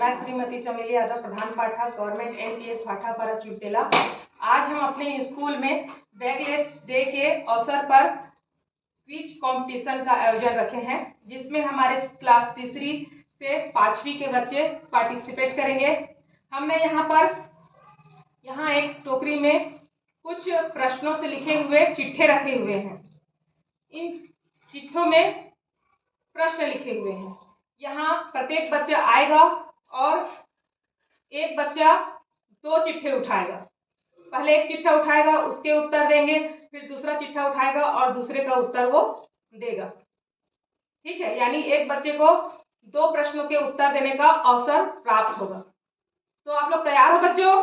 मैं श्रीमती चमेली यादव, प्रधान पाठक, government NPS Bhatapara चिड़तेला। आज हम अपने स्कूल में बैकलेस डे के अवसर पर क्विज कंपटीशन का आयोजन रखे हैं, जिसमें हमारे क्लास तीसरी से पांचवी के बच्चे पार्टिसिपेट करेंगे। हमने यहाँ एक टोकरी में कुछ प्रश्नों से लिखे हुए चिट्ठे रखे हुए हैं। इन चिट्ठों में प्रश्न लिखे हुए हैं। यहाँ प्रत्येक बच्चा आएगा और एक बच्चा 2 चिट्ठे उठाएगा। पहले एक चिट्ठा उठाएगा, उसके उत्तर देंगे, फिर दूसरा चिट्ठा उठाएगा और दूसरे का उत्तर वो देगा। ठीक है, यानी एक बच्चे को 2 प्रश्नों के उत्तर देने का अवसर प्राप्त होगा। तो आप लोग तैयार हो बच्चों?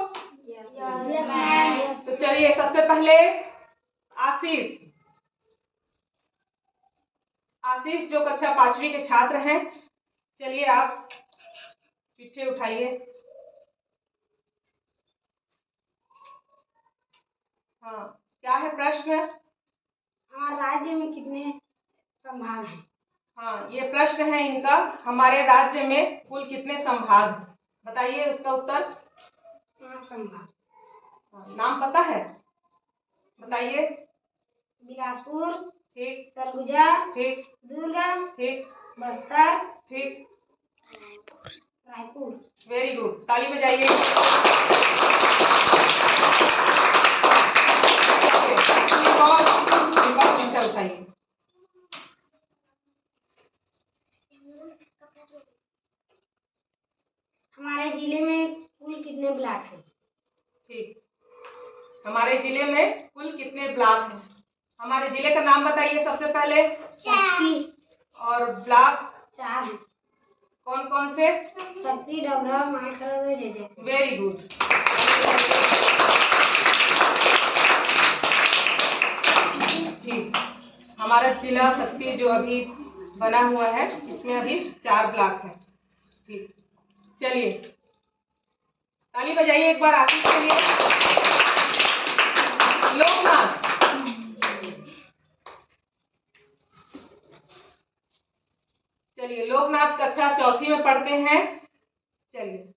तो चलिए, सबसे पहले आशीष जो कक्षा 5वीं के छात्र हैं, चलिए आप चिट्ठे उठाइए। हाँ, क्या है प्रश्न? हमारे राज्य में कितने संभाग हैं? हाँ, ये प्रश्न है इनका, हमारे राज्य में कुल कितने संभाग हैं? बताइए उसका उत्तर। 5 संभाग। नाम पता है? बताइए। बिलासपुर, ठीक। सरगुजा, ठीक। दुर्ग, ठीक। बस्तर, ठीक। रायपुर। वेरी गुड, ताली बजाइए। चिट्ठा उठाइए। हमारे जिले में कुल कितने ब्लॉक हैं? ठीक, हमारे जिले में कुल कितने ब्लॉक हैं? हमारे जिले का नाम बताइए सबसे पहले। शक्ति। और ब्लॉक 4 हैं। कौन कौन से? शक्ति, डबरा, मालखरद, जयजय। Very good. ठीक, हमारा जिला शक्ति जो अभी बना हुआ है, इसमें अभी 4 ब्लॉक है। ठीक, चलिए ताली बजाइए एक बार आशीष के लिए। लोकनाथ, चलिए लोकनाथ कक्षा 4वीं में पढ़ते हैं। चलिए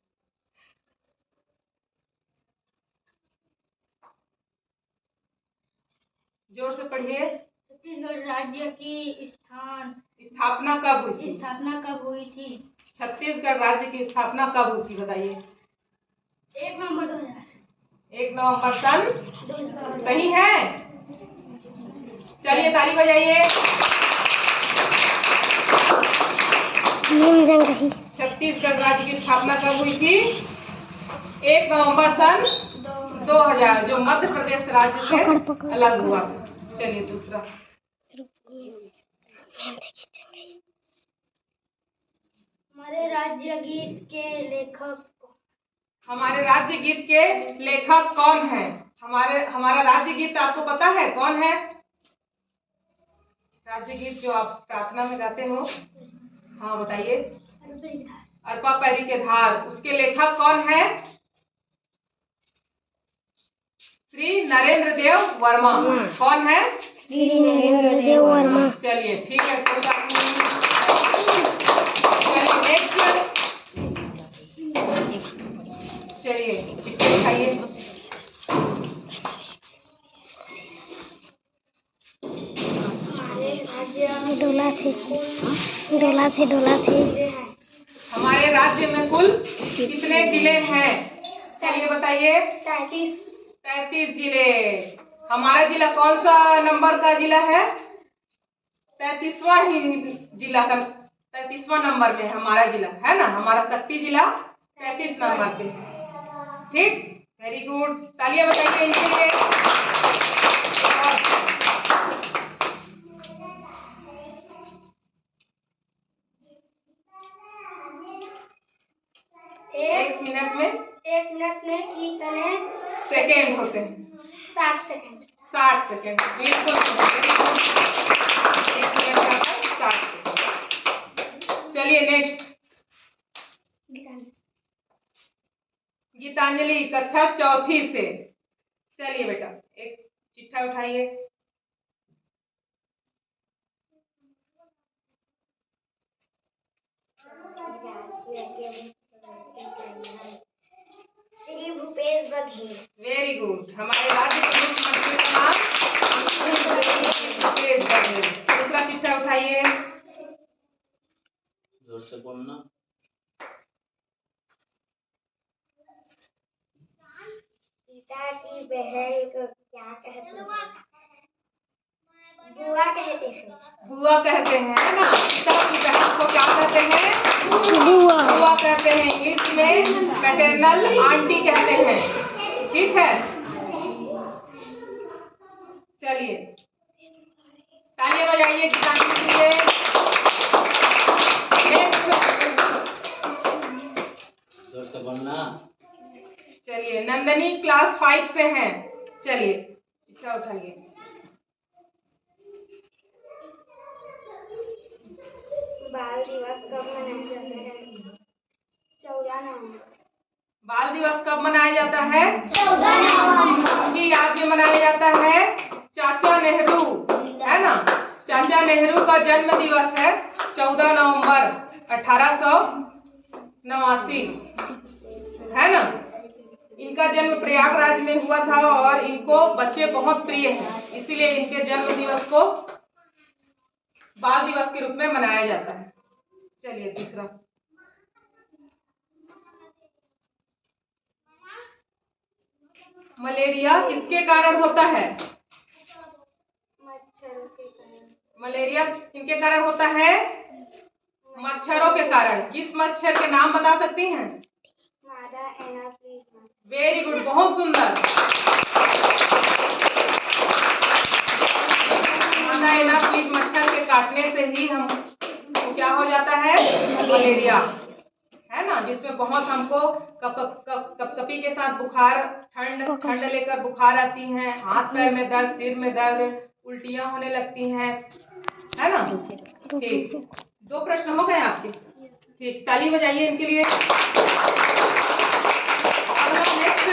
जोर से पढ़िए। छत्तीसगढ़ राज्य की स्थापना कब हुई थी? छत्तीसगढ़ राज्य की स्थापना कब हुई थी बताइए। 1 नवंबर 2000। 1 नवंबर सन सही है। चलिए ताली बजाइए। छत्तीसगढ़ राज्य की स्थापना कब हुई थी? 1 नवंबर सन 2000, जो मध्य प्रदेश राज्य से अलग हुआ। चलिए दूसरा। हमारे राज्य गीत के लेखक कौन है? हमारा राज्य गीत आपको पता है कौन है? राज्य गीत जो आप प्रार्थना में गाते हो। हाँ बताइए। अरपा पैरी के धार, उसके लेखक कौन है? श्री नरेंद्र देव वर्मा। कौन है? श्री नरेंद्र देव वर्मा। चलिए ठीक है, कोई बात नहीं। चलिए नेक्स्ट। चलिए चिट्ठी उठाइए। डोला थे। हमारे राज्य में कुल कितने जिले हैं? चलिए बताइए। 33 जिले। हमारा जिला कौन सा नंबर का जिला है? 33वां ही जिला का 33वां नंबर पे हमारा जिला है ना। हमारा शक्ति जिला 33 नंबर पे। ठीक, वेरी गुड, तालियां बताइए इनके लिए। एक मिनट में कितने सेकेंड होते हैं? 60 सेकेंड। 60 सेकेंड, बिल्कुल। एक मिनट में 60 सेकेंड। चलिए नेक्स्ट। गीतांजलि कक्षा 4वीं से। चलिए बेटा एक चिट्ठा उठाइए। Very good. हमारे राज्य के मुख्यमंत्री का नाम भूपेश बघेल। दूसरा चिट्ठा उठाइए। जोर से बोलना। पिता की बहन को क्या कहते हैं? बुआ कहते हैं। बुआ कहते हैं, है ना। पिता की बहन को क्या कहते हैं? बुआ कहते हैं। इंग्लिश में मैटरनल आंटी कहते हैं। ठीक है, चलिए तालियां बजाइए गीतांजलि के लिए। जोर से बोलना। चलिए नंदनी क्लास 5 से हैं। चलिए चिट्ठा उठाइए। बाल दिवस कब मनाया जाता है? 14 नवंबर। बाल दिवस कब मनाया जाता है? 14 नवंबर। उनकी याद में मनाया जाता है चाचा नेहरू, है ना। चाचा नेहरू का जन्म दिवस है 14 नवंबर 1889, है ना। इनका जन्म प्रयागराज में हुआ था और इनको बच्चे बहुत प्रिय हैं, इसीलिए इनके जन्म दिवस को बाल दिवस के रूप में मनाया जाता है। चलिए दूसरा। मलेरिया किसके कारण होता है? मच्छरों के कारण। मलेरिया किनके कारण होता है? मच्छरों के कारण। किस मच्छर के नाम बता सकती हैं? मादा एनाफिलीज। वेरी गुड, बहुत सुंदर। मादा एनाफिलीज मच्छर के काटने से ही हम क्या हो जाता है? मलेरिया, है ना। जिसमें बहुत हमको कपकपी के साथ बुखार, ठंड लेकर बुखार आती है, हाथ पैर में दर्द, सिर में दर्द, उल्टियां होने लगती हैं, है ना। ठीक, 2 प्रश्न हो गए आपके। ठीक, ताली बजाइए इनके लिए। अगला नेक्स्ट।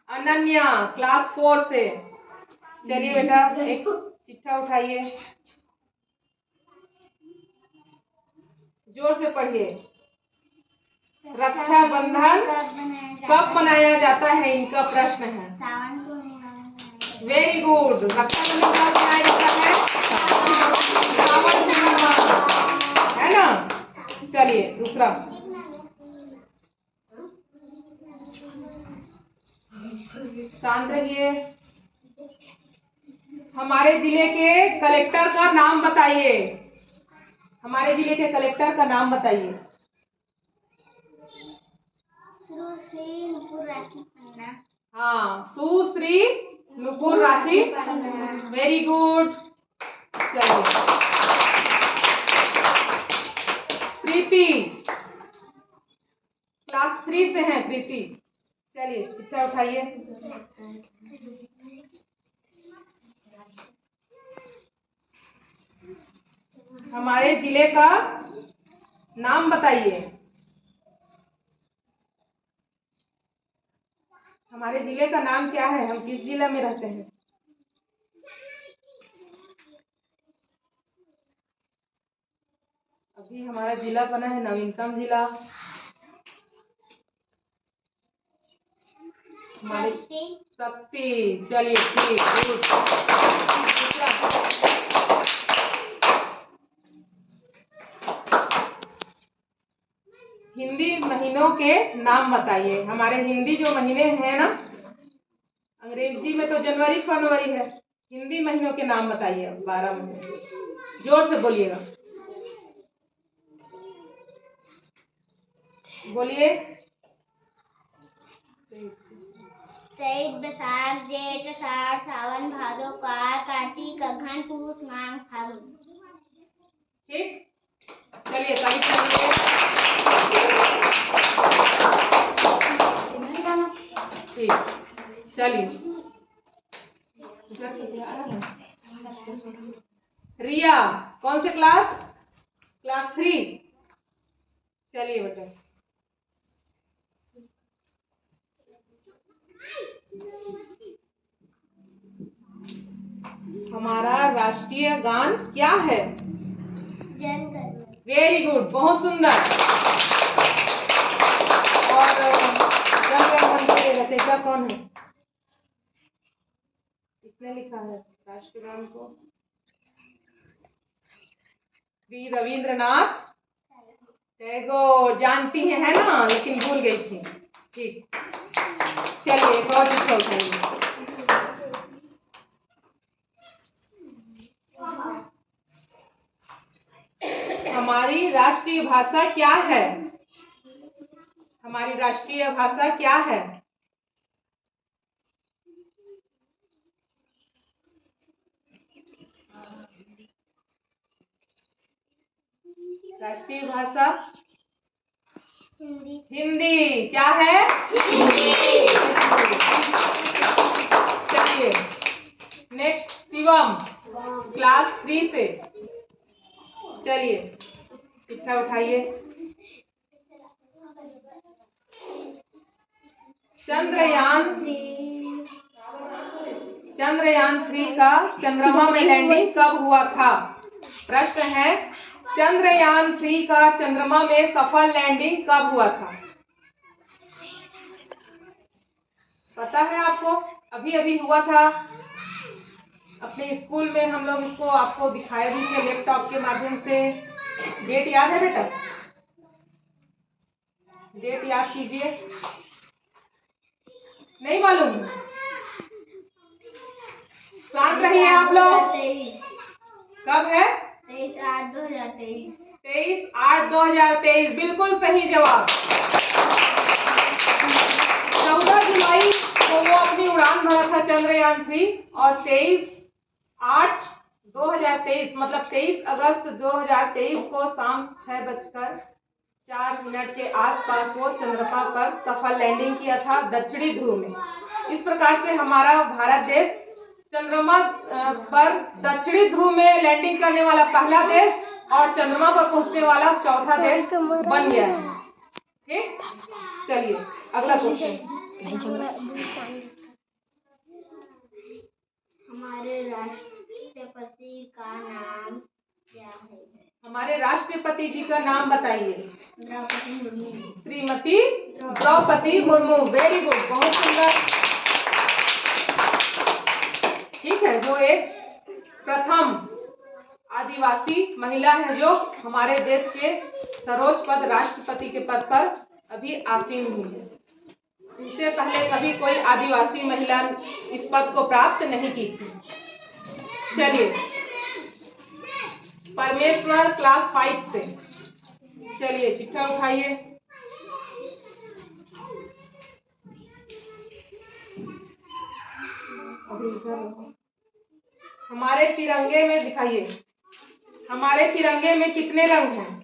अनन्या क्लास 4 से। चलिए बेटा एक चिट्ठा उठाइए, जोर से पढ़िए। रक्षाबंधन कब मनाया जाता है? इनका प्रश्न है। सावन को मनाया। Very good. रक्षाबंधन कब मनाया जाता है? सावन पूर्णिमा, है ना। चलिए दूसरा। शांत रहिए। हमारे जिले के कलेक्टर का नाम बताइए। हमारे जिले के कलेक्टर का नाम बताइए। सुश्री नुपुर राशि पन्ना। हाँ, सुश्री नुपुर राशि। Very good. चलिए प्रीति क्लास 3 से हैं। प्रीति, चलिए चिट्ठा उठाइए। हमारे जिले का नाम बताइए। हमारे जिले का नाम क्या है? हम किस जिला में रहते हैं? अभी हमारा जिला बना है नवीनतम जिला। हमारे शक्ति। चलिए ठीक, हिंदी महीनों के नाम बताइए। हमारे हिंदी जो महीने हैं ना, अंग्रेजी में तो जनवरी फरवरी है, हिंदी महीनों के नाम बताइए। 12 महीने, जोर से बोलिएगा, बोलिए। चैत बैसाख जेठ आषाढ़ सावन भादो काल कार्तिक अघन पूस माघ फागुन। ठीक, चलिए तारीफ करिए। ठीक, चलिए। रिया कौन से क्लास? क्लास 3। चलिए बेटा। हमारा राष्ट्रीय गान क्या है? जनगणमन। वेरी गुड, बहुत सुंदर। और जनगण मन के रचयिता कौन है? किसने लिखा है राष्ट्रगान को? श्री रविंद्रनाथ टैगोर। जानती है ना, लेकिन भूल गई थी। ठीक, चलिए एक और चिट्ठा उठाइए। हमारी राष्ट्रीय भाषा क्या है? हमारी राष्ट्रीय भाषा क्या है? राष्ट्रीय भाषा हिंदी। हिंदी। क्या है? चलिए नेक्स्ट शिवम, क्लास 3 से। चलिए चिट्ठा उठाइए। चंद्रयान 3 का चंद्रमा में लैंडिंग कब हुआ था? प्रश्न है, चंद्रयान 3 का चंद्रमा में सफल लैंडिंग कब हुआ था? पता है आपको? अभी अभी हुआ था। अपने स्कूल में हम लोग इसको आपको दिखाए भी थे लैपटॉप के माध्यम से। डेट याद है बेटा? डेट याद कीजिए। नहीं मालूम? शांत रहिए आप लोग। कब है? 23/8/2023। 23/8/2023 बिल्कुल सही जवाब। 14 जुलाई को वो अपनी उड़ान भरा था चंद्रयान 3 और 23/8/2023 मतलब 23 अगस्त 2023 को शाम 6:04 के आसपास वो चंद्रमा पर सफल लैंडिंग किया था दक्षिणी ध्रुव में। इस प्रकार से हमारा भारत देश चंद्रमा पर दक्षिणी ध्रुव में लैंडिंग करने वाला पहला देश और चंद्रमा पर पहुंचने वाला चौथा देश बन गया है। ठीक, चलिए अगला क्वेश्चन। हमारे राष्ट्रपति का नाम क्या है? हमारे राष्ट्रपति जी का नाम बताइए। द्रौपदी मुर्मू। श्रीमती द्रौपदी मुर्मू। वेरी गुड, बहुत सुंदर। ठीक है, जो एक प्रथम आदिवासी महिला है जो हमारे देश के सर्वोच्च पद राष्ट्रपति के पद पर अभी आसीन हुई है। इनसे पहले कभी कोई आदिवासी महिला इस पद को प्राप्त नहीं की थी। चलिए परमेश्वर क्लास 5 से। चलिए चिट्ठा उठाइए। हमारे तिरंगे में दिखाइए। हमारे तिरंगे में कितने रंग हैं?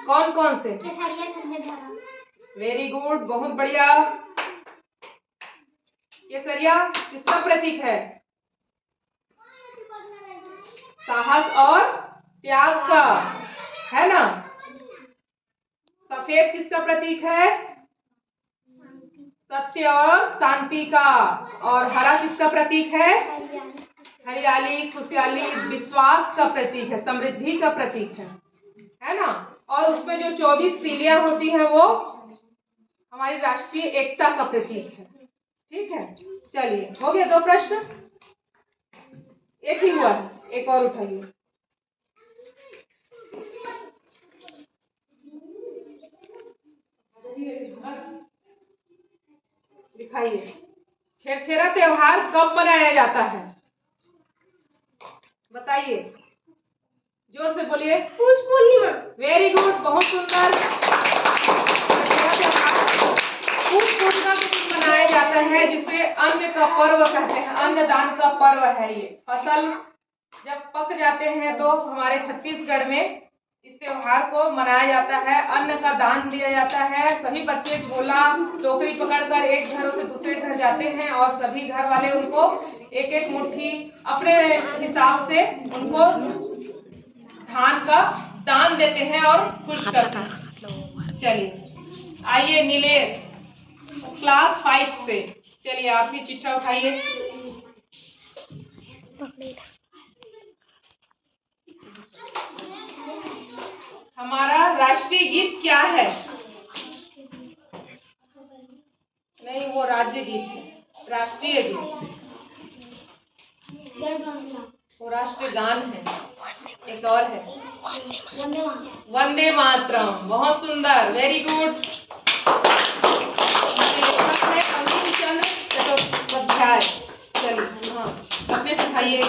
कौन कौन से? वेरी गुड, बहुत बढ़िया। केसरिया किसका प्रतीक है? साहस और त्याग का, है ना? सफेद किसका प्रतीक है? सत्य और शांति का। और हरा किसका प्रतीक है? हरियाली, खुशहाली, विश्वास का प्रतीक है, समृद्धि का प्रतीक है ना? और उसमें जो 24 तीलियां होती हैं वो हमारी राष्ट्रीय एकता का प्रतीक है। ठीक है, चलिए हो गया 2 प्रश्न। एक ही हुआ है, एक और उठाइए। दिखाइए। छेरछेरा त्योहार कब मनाया जाता है? बताइए, जोर से बोलिए। पुष पूर्णिमा। वेरी गुड, बहुत सुंदर। पुष पूर्णिमा के दिन मनाया जाता है, जिसे अन्न का पर्व कहते हैं। अन्नदान का पर्व है ये। फसल जब पक जाते हैं तो हमारे छत्तीसगढ़ में इस त्योहार को मनाया जाता है। अन्न का दान दिया जाता है। सभी बच्चे झोला टोकरी पकड़कर एक घरों से दूसरे घर जाते हैं और सभी घर वाले उनको एक एक मुट्ठी अपने हिसाब से उनको धान का दान देते हैं और खुश करते हैं। चलिए आइए नीलेश क्लास 5 से। चलिए आप भी चिट्ठा उठाइए। राष्ट्रीय गीत क्या है? नहीं, वो राज्य गीत है। राष्ट्रीय गीत वो राष्ट्रीय गान है। एक और है वंदे मातरम। बहुत सुंदर, वेरी गुड। लेखक है बंकिम चंद्र चट्टोपाध्याय। चलिए, हाँ, अपने सिखाइए।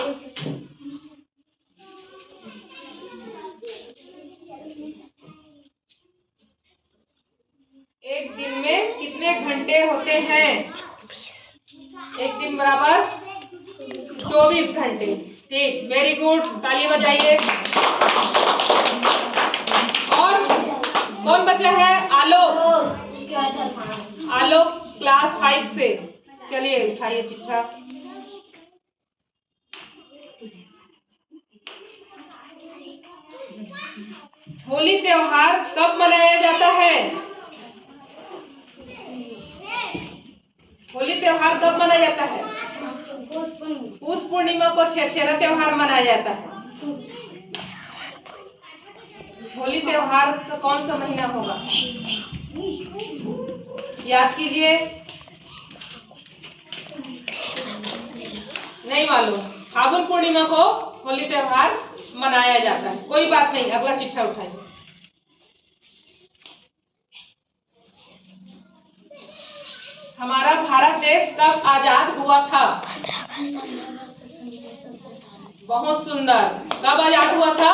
एक दिन में कितने घंटे होते हैं? एक दिन बराबर 24 घंटे। ठीक, वेरी गुड, ताली बजाइए। और कौन बचा है? आलोक। आलोक क्लास 5 से। चलिए, उठाइए चिट्ठा। होली त्योहार कब मनाया जाता है? होली त्योहार कब मनाया जाता है? पुष पूर्णिमा को छेरा त्योहार मनाया जाता है। होली त्योहार का कौन सा महीना होगा? याद कीजिए। नहीं मालूम। फागुन पूर्णिमा को होली त्योहार मनाया जाता है। कोई बात नहीं, अगला चिट्ठा उठाइए। हमारा भारत देश कब आजाद हुआ था? बहुत सुंदर। कब आजाद हुआ था?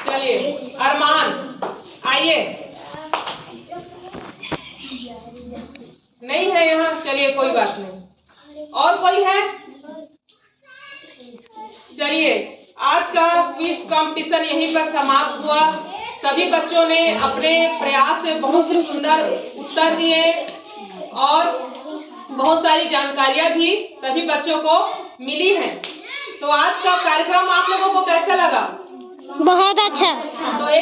चलिए, अरमान आइए। नहीं है यहाँ, चलिए कोई बात नहीं। और कोई है? चलिए, आज का क्विज कंपटीशन यहीं पर समाप्त हुआ। सभी बच्चों ने अपने प्रयास से बहुत सुंदर उत्तर दिए और बहुत सारी जानकारियां भी सभी बच्चों को मिली हैं। तो आज का कार्यक्रम आप लोगों को कैसा लगा? बहुत अच्छा। तो एक